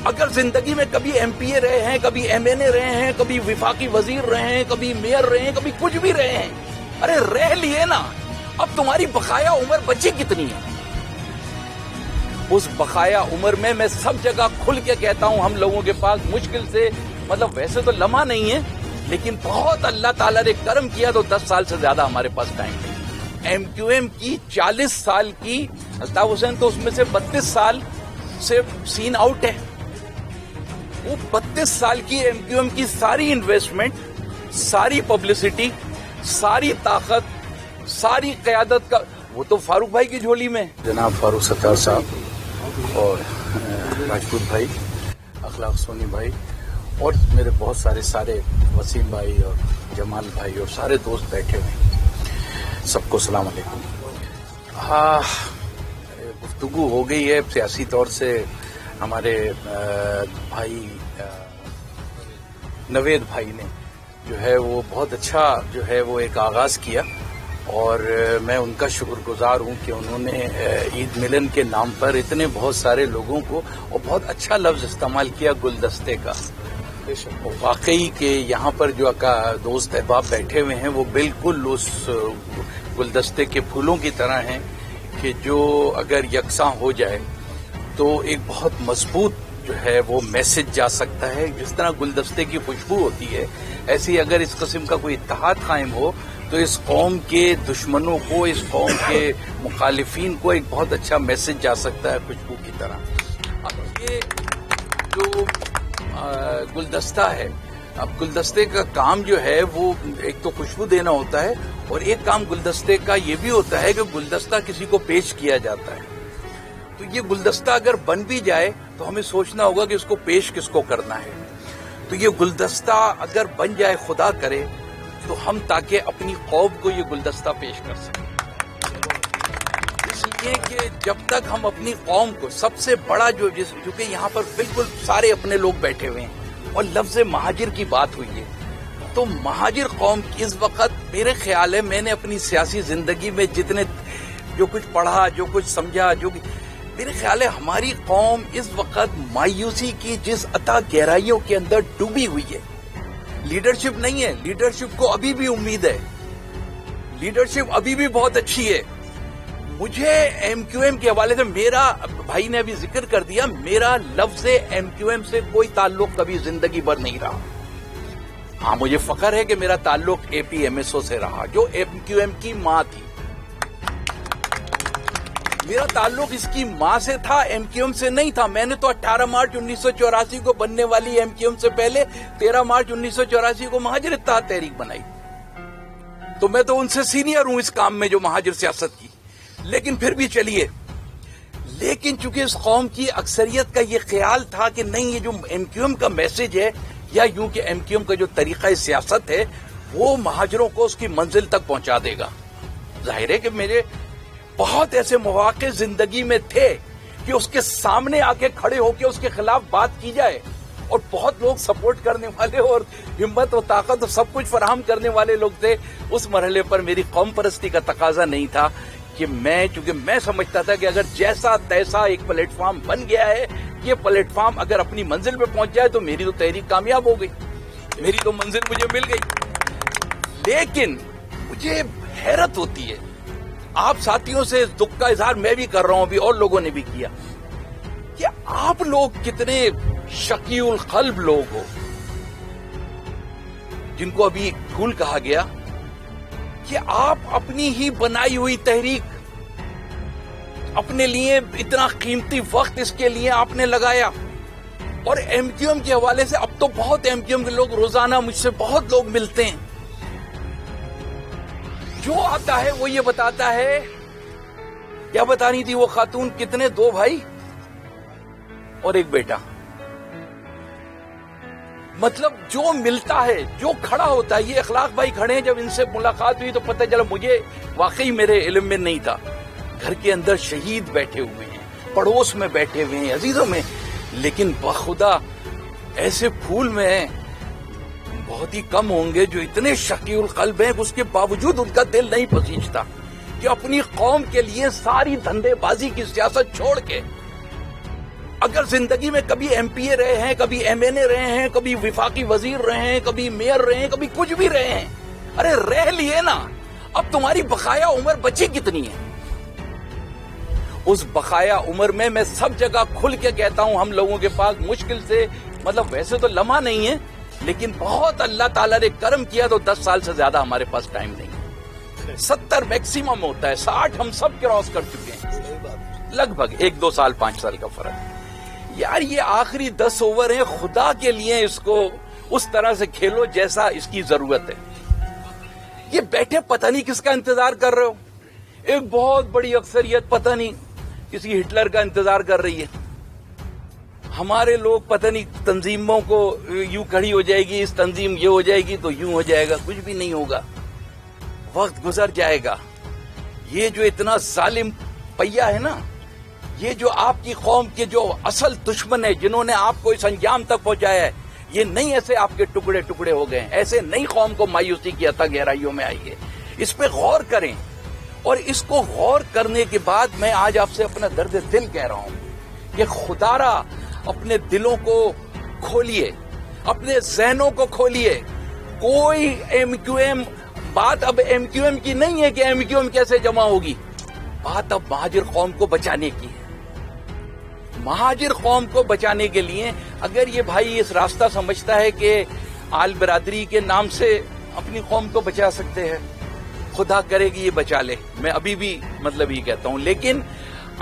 اگر زندگی میں کبھی ایم پی اے رہے ہیں، کبھی ایم این اے رہے ہیں، کبھی وفاقی وزیر رہے ہیں، کبھی میئر رہے ہیں، کبھی کچھ بھی رہے ہیں، ارے رہ لیے نا، اب تمہاری بقایا عمر بچی کتنی ہے؟ اس بقایا عمر میں سب جگہ کھل کے کہتا ہوں، ہم لوگوں کے پاس مشکل سے مطلب ویسے تو لمحہ نہیں ہے، لیکن بہت اللہ تعالیٰ نے کرم کیا تو 10 سال سے زیادہ ہمارے پاس ٹائم نہیں۔ ایم کیو ایم کی 40 سال کی الطاف حسین تو اس میں سے 32 سال سے سین آؤٹ ہے، وہ 32 سال کی ایم کیو ایم کی ساری انویسٹمنٹ، ساری پبلسٹی، ساری طاقت، ساری قیادت کا وہ تو فاروق بھائی کی جھولی میں۔ جناب فاروق ستار صاحب اور راجپوت بھائی، اخلاق سونی بھائی اور میرے بہت سارے وسیم بھائی اور جمال بھائی اور سارے دوست بیٹھے ہوئے، سب کو السلام علیکم۔ ہاں، گفتگو ہو گئی ہے سیاسی طور سے، ہمارے بھائی نوید بھائی نے جو ہے وہ بہت اچھا جو ہے وہ ایک آغاز کیا، اور میں ان کا شکر گزار ہوں کہ انہوں نے عید ملن کے نام پر اتنے بہت سارے لوگوں کو، اور بہت اچھا لفظ استعمال کیا گلدستے کا۔ واقعی کہ یہاں پر جو دوست احباب بیٹھے ہوئے ہیں وہ بالکل اس گلدستے کے پھولوں کی طرح ہیں کہ جو اگر یکساں ہو جائے تو ایک بہت مضبوط جو ہے وہ میسج جا سکتا ہے۔ جس طرح گلدستے کی خوشبو ہوتی ہے، ایسی اگر اس قسم کا کوئی اتحاد قائم ہو تو اس قوم کے دشمنوں کو، اس قوم کے مخالفین کو ایک بہت اچھا میسج جا سکتا ہے خوشبو کی طرح۔ اب یہ جو گلدستہ ہے، اب گلدستے کا کام جو ہے وہ ایک تو خوشبو دینا ہوتا ہے، اور ایک کام گلدستے کا یہ بھی ہوتا ہے کہ گلدستہ کسی کو پیش کیا جاتا ہے۔ تو یہ گلدستہ اگر بن بھی جائے تو ہمیں سوچنا ہوگا کہ اس کو پیش کس کو کرنا ہے۔ تو یہ گلدستہ اگر بن جائے، خدا کرے، تو ہم تاکہ اپنی قوم کو یہ گلدستہ پیش کر سکیں۔ اس لیے کہ جب تک ہم اپنی قوم کو، سب سے بڑا کیونکہ یہاں پر بالکل سارے اپنے لوگ بیٹھے ہوئے ہیں اور لفظ مہاجر کی بات ہوئی ہے، تو مہاجر قوم کی اس وقت میرے خیال ہے، میں نے اپنی سیاسی زندگی میں جتنے جو کچھ پڑھا، جو کچھ سمجھا، میرے خیال ہے ہماری قوم اس وقت مایوسی کی جس عطا گہرائیوں کے اندر ڈوبی ہوئی ہے۔ لیڈرشپ نہیں ہے، لیڈرشپ کو ابھی بھی امید ہے، لیڈرشپ ابھی بھی بہت اچھی ہے۔ مجھے ایم کیو ایم کے حوالے سے، میرا بھائی نے ابھی ذکر کر دیا، میرا لفظ ایم کیو ایم سے کوئی تعلق کبھی زندگی بھر نہیں رہا۔ ہاں، مجھے فخر ہے کہ میرا تعلق اے پی ایم ایس او سے رہا، جو ایم کیو ایم کی ماں تھی۔ میرا تعلق اس کی ماں سے تھا، ایم کیو ایم سے نہیں تھا۔ میں نے تو 18 مارچ 1984 کو بننے والی ایم کیو ایم سے پہلے 13 مارچ 1984 کو مہاجر اتحاد تحریک بنائی، تو میں تو ان سے سینئر ہوں اس کام میں جو مہاجر سیاست کی۔ لیکن پھر بھی چلیے، لیکن چونکہ اس قوم کی اکثریت کا یہ خیال تھا کہ نہیں، یہ جو ایم کیو ایم کا میسج ہے، یا یوں کہ ایم کیو ایم کا جو طریقہ سیاست ہے، وہ مہاجروں کو اس کی منزل تک پہنچا دے گا۔ ظاہر ہے کہ میرے بہت ایسے مواقع زندگی میں تھے کہ اس کے سامنے آ کے کھڑے ہو کے اس کے خلاف بات کی جائے، اور بہت لوگ سپورٹ کرنے والے اور ہمت و طاقت اور سب کچھ فراہم کرنے والے لوگ تھے۔ اس مرحلے پر میری قوم پرستی کا تقاضا نہیں تھا کہ چونکہ میں سمجھتا تھا کہ اگر جیسا تیسا ایک پلیٹ فارم بن گیا ہے، یہ پلیٹ فارم اگر اپنی منزل پہ پہنچ جائے تو میری تو تحریک کامیاب ہو گئی، میری تو منزل مجھے مل گئی۔ لیکن مجھے حیرت ہوتی ہے، آپ ساتھیوں سے دکھ کا اظہار میں بھی کر رہا ہوں، ابھی اور لوگوں نے بھی کیا، کہ آپ لوگ کتنے شقی القلب لوگ ہو، جن کو ابھی پھول کہا گیا، کہ آپ اپنی ہی بنائی ہوئی تحریک، اپنے لیے اتنا قیمتی وقت اس کے لیے آپ نے لگایا، اور ایم کیو ایم کے حوالے سے اب تو بہت ایم کیو ایم کے لوگ روزانہ مجھ سے بہت لوگ ملتے ہیں، جو آتا ہے وہ یہ بتاتا ہے، کیا بتا رہی تھی وہ خاتون، کتنے، 2 بھائی اور 1 بیٹا، مطلب جو ملتا ہے، جو کھڑا ہوتا ہے، یہ اخلاق بھائی کھڑے ہیں، جب ان سے ملاقات ہوئی تو پتہ چلا، مجھے واقعی میرے علم میں نہیں تھا، گھر کے اندر شہید بیٹھے ہوئے ہیں، پڑوس میں بیٹھے ہوئے ہیں، عزیزوں میں، لیکن بخدا ایسے پھول میں بہت ہی کم ہوں گے جو اتنے شقی القلب ہیں، اس کے باوجود ان کا دل نہیں پسیجتا کہ اپنی قوم کے لیے ساری دھندے بازی کی سیاست چھوڑ کے اگر زندگی میں کبھی ایم پی اے رہے ہیں, کبھی ایم این اے رہے ہیں, کبھی وفاقی وزیر رہے ہیں, کبھی میئر رہے ہیں, کبھی کچھ بھی رہے ہیں, ارے رہ لیے نا, اب تمہاری بقایا عمر بچی کتنی ہے؟ اس بقایا عمر میں سب جگہ کھل کے کہتا ہوں, ہم لوگوں کے پاس مشکل سے, مطلب ویسے تو لمحہ نہیں ہے, لیکن بہت اللہ تعالیٰ نے کرم کیا تو 10 سال سے زیادہ ہمارے پاس ٹائم نہیں ہے. 70 میکسیمم ہوتا ہے, 60 ہم سب کراس کر چکے ہیں, لگ بھگ 1-2 سال 5 سال کا فرق. یار یہ آخری 10 اوور ہیں, خدا کے لیے اس کو اس طرح سے کھیلو جیسا اس کی ضرورت ہے. یہ بیٹھے پتہ نہیں کس کا انتظار کر رہے ہو, ایک بہت بڑی اکثریت پتہ نہیں کسی ہٹلر کا انتظار کر رہی ہے. ہمارے لوگ پتہ نہیں تنظیموں کو یوں کھڑی ہو جائے گی, اس تنظیم یہ ہو جائے گی تو یوں ہو جائے گا, کچھ بھی نہیں ہوگا, وقت گزر جائے گا. یہ جو اتنا ظالم پہیا ہے نا, یہ جو آپ کی قوم کے جو اصل دشمن ہے, جنہوں نے آپ کو اس انجام تک پہنچایا ہے, یہ نہیں ایسے آپ کے ٹکڑے ٹکڑے ہو گئے ہیں, ایسے نئی قوم کو مایوسی کی عطا گہرائیوں میں آئی ہے. اس پہ غور کریں, اور اس کو غور کرنے کے بعد میں آج آپ سے اپنا درد دل کہہ رہا ہوں کہ خدا را اپنے دلوں کو کھولیے, اپنے ذہنوں کو کھولیے. کوئی ایم کیو ایم بات اب ایم کیو ایم کی نہیں ہے کہ ایم کیو ایم کیسے جمع ہوگی, بات اب مہاجر قوم کو بچانے کی ہے. مہاجر قوم کو بچانے کے لیے اگر یہ بھائی اس راستہ سمجھتا ہے کہ آل برادری کے نام سے اپنی قوم کو بچا سکتے ہیں, خدا کرے گی یہ بچا لے, میں ابھی بھی مطلب یہ کہتا ہوں. لیکن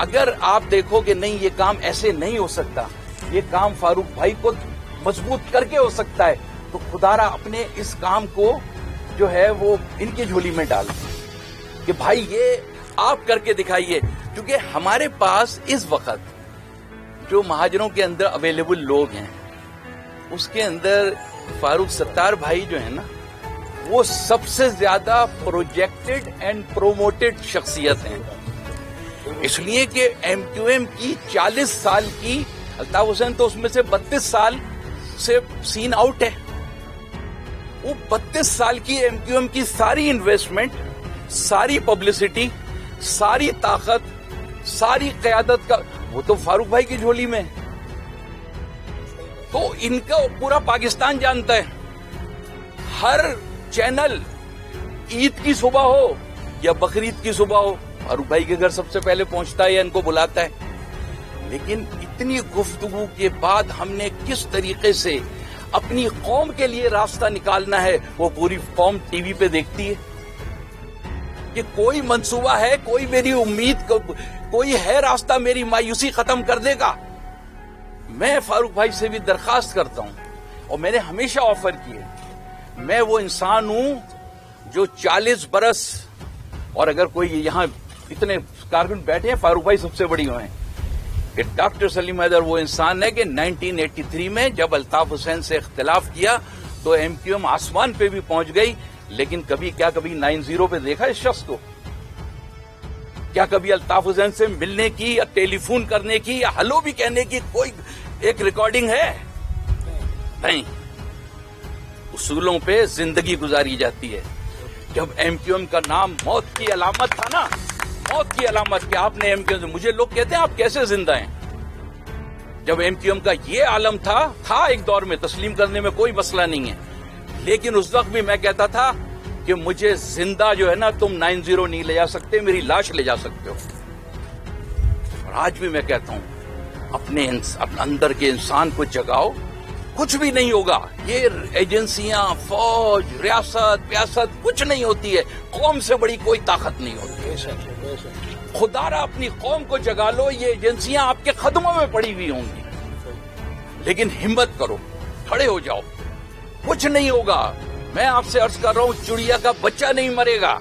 اگر آپ دیکھو کہ نہیں یہ کام ایسے نہیں ہو سکتا, یہ کام فاروق بھائی کو مضبوط کر کے ہو سکتا ہے, تو خدا را اپنے اس کام کو جو ہے وہ ان کی جھولی میں ڈال کہ بھائی یہ آپ کر کے دکھائیے. کیونکہ ہمارے پاس اس وقت جو مہاجروں کے اندر اویلیبل لوگ ہیں, اس کے اندر فاروق ستار بھائی جو ہے نا, وہ سب سے زیادہ پروجیکٹڈ اینڈ پروموٹڈ شخصیت ہیں. اس لیے کہ ایم کیو ایم کی 40 سال کی, الطاف حسین تو اس میں سے 32 سال سے سین آؤٹ ہے. وہ 32 سال کی ایم کیو ایم کی ساری انویسٹمنٹ, ساری پبلسٹی, ساری طاقت, ساری قیادت کا وہ تو فاروق بھائی کی جھولی میں. تو ان کا پورا پاکستان جانتا ہے. ہر چینل عید کی صبح ہو یا بقرعید کی صبح ہو, فاروق بھائی کے گھر سب سے پہلے پہنچتا ہے یا ان کو بلاتا ہے. لیکن اتنی گفتگو کے بعد ہم نے کس طریقے سے اپنی قوم کے لیے راستہ نکالنا ہے, وہ پوری قوم ٹی وی پہ دیکھتی ہے کہ کوئی منصوبہ ہے, کوئی میری امید, کوئی ہے راستہ میری مایوسی ختم کر دے گا. میں فاروق بھائی سے بھی درخواست کرتا ہوں, اور میں نے ہمیشہ آفر کی ہے, میں وہ انسان ہوں جو 40 برس, اور اگر کوئی یہاں اتنے کارکن بیٹھے ہیں, فاروق بھائی سب سے بڑی ہوئے ہیں, کہ ڈاکٹر سلیم حیدر وہ انسان ہے کہ 1983 میں جب الطاف حسین سے اختلاف کیا تو ایم کیو ایم آسمان پہ بھی پہنچ گئی, لیکن کبھی 90 پہ دیکھا اس شخص کو؟ کیا کبھی الطاف حسین سے ملنے کی یا ٹیلی فون کرنے کی یا ہلو بھی کہنے کی کوئی ایک ریکارڈنگ ہے؟ نہیں. اصولوں پہ زندگی گزاری جاتی ہے. جب ایم کیو ایم کا نام موت کی علامت تھا نا, موت کی علامت, کہ آپ نے ایم کیو ایم, مجھے لوگ کہتے ہیں آپ کیسے زندہ ہیں. جب ایم کیو ایم کا یہ عالم تھا ایک دور میں, تسلیم کرنے میں کوئی مسئلہ نہیں ہے, لیکن اس وقت بھی میں کہتا تھا کہ مجھے زندہ جو ہے نا تم 90 نہیں لے جا سکتے, میری لاش لے جا سکتے ہو. اور آج بھی میں کہتا ہوں اپنے اندر کے انسان کو جگاؤ, کچھ بھی نہیں ہوگا. یہ ایجنسیاں, فوج, ریاست, پیاست کچھ نہیں ہوتی ہے, قوم سے بڑی کوئی طاقت نہیں ہوتی ہے. خدا را اپنی قوم کو جگا لو, یہ ایجنسیاں آپ کے قدموں میں پڑی ہوئی ہوں گی, لیکن ہمت کرو, کھڑے ہو جاؤ, کچھ نہیں ہوگا. میں آپ سے عرض کر رہا ہوں, چڑیا کا بچہ نہیں مرے گا.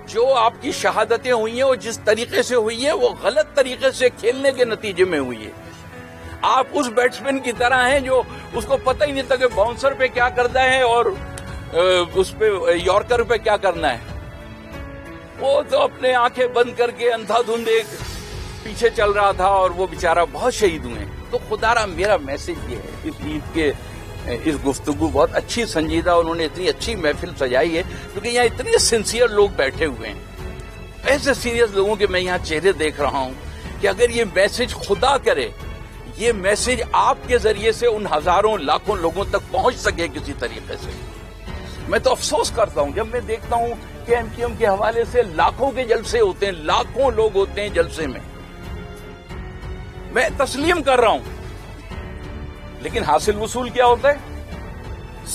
جو آپ کی شہادتیں ہوئی ہیں وہ جس طریقے سے ہوئی ہیں وہ غلط طریقے سے کھیلنے کے نتیجے میں ہوئی ہے. آپ اس بیٹسمین کی طرح ہیں جو اس کو پتہ ہی نہیں تھا کہ باؤنسر پہ کیا کرنا ہے اور اس پہ یارکر پہ کیا کرنا ہے. وہ تو اپنے آنکھیں بند کر کے اندھا دھند ایک پیچھے چل رہا تھا, اور وہ بیچارہ بہت شہید ہوئے. تو خدا را میرا میسج یہ ہے, اس عید کے اس گفتگو بہت اچھی سنجیدہ, انہوں نے اتنی اچھی محفل سجائی ہے کیونکہ یہاں اتنے سنسیئر لوگ بیٹھے ہوئے ہیں, ایسے سیریس لوگوں کے میں یہاں چہرے دیکھ رہا ہوں کہ اگر یہ میسج خدا کرے یہ میسج آپ کے ذریعے سے ان ہزاروں لاکھوں لوگوں تک پہنچ سکے کسی طریقے سے. میں تو افسوس کرتا ہوں جب میں دیکھتا ہوں کہ ایم کیو ایم کے حوالے سے لاکھوں کے جلسے ہوتے ہیں, لاکھوں لوگ ہوتے ہیں جلسے میں. میں تسلیم کر رہا ہوں, لیکن حاصل وصول کیا ہوتا ہے؟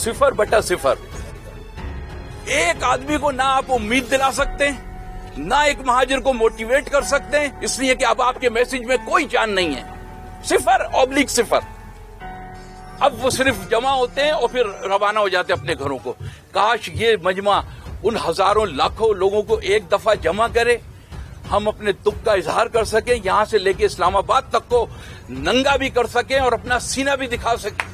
0/0. ایک آدمی کو نہ آپ امید دلا سکتے ہیں, نہ ایک مہاجر کو موٹیویٹ کر سکتے ہیں, اس لیے کہ اب آپ کے میسج میں کوئی جان نہیں ہے. 0/0. اب وہ صرف جمع ہوتے ہیں اور پھر روانہ ہو جاتے ہیں اپنے گھروں کو. کاش یہ مجمع ان ہزاروں لاکھوں لوگوں کو ایک دفعہ جمع کرے, ہم اپنے دکھ کا اظہار کر سکیں, یہاں سے لے کے اسلام آباد تک کو ننگا بھی کر سکیں اور اپنا سینہ بھی دکھا سکیں.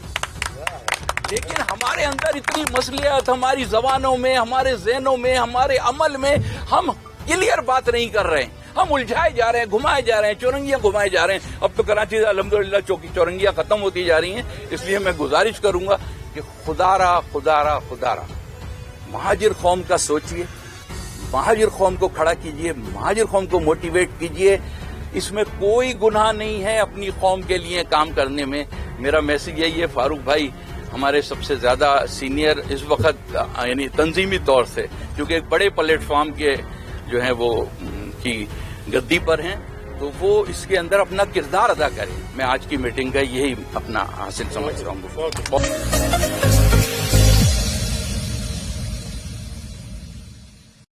لیکن ہمارے اندر اتنی مصلیحت, ہماری زبانوں میں, ہمارے ذہنوں میں, ہمارے عمل میں ہم کلیئر بات نہیں کر رہے ہیں. ہم الجھائے جا رہے ہیں, گھمائے جا رہے ہیں, چورنگیاں گھمائے جا رہے ہیں. اب تو کراچی سے الحمدللہ چورنگیاں ختم ہوتی جا رہی ہیں. اس لیے میں گزارش کروں گا کہ خدا را مہاجر قوم کا سوچئے, مہاجر قوم کو کھڑا کیجئے, مہاجر قوم کو موٹیویٹ کیجئے. اس میں کوئی گناہ نہیں ہے اپنی قوم کے لیے کام کرنے میں. میرا میسج یہی ہے, فاروق بھائی ہمارے سب سے زیادہ سینئر اس وقت یعنی تنظیمی طور سے, کیونکہ ایک بڑے پلیٹ فارم کے جو ہیں وہ کی گدی پر ہیں, تو وہ اس کے اندر اپنا کردار ادا کریں. میں آج کی میٹنگ کا یہی اپنا حاصل سمجھ رہا ہوں.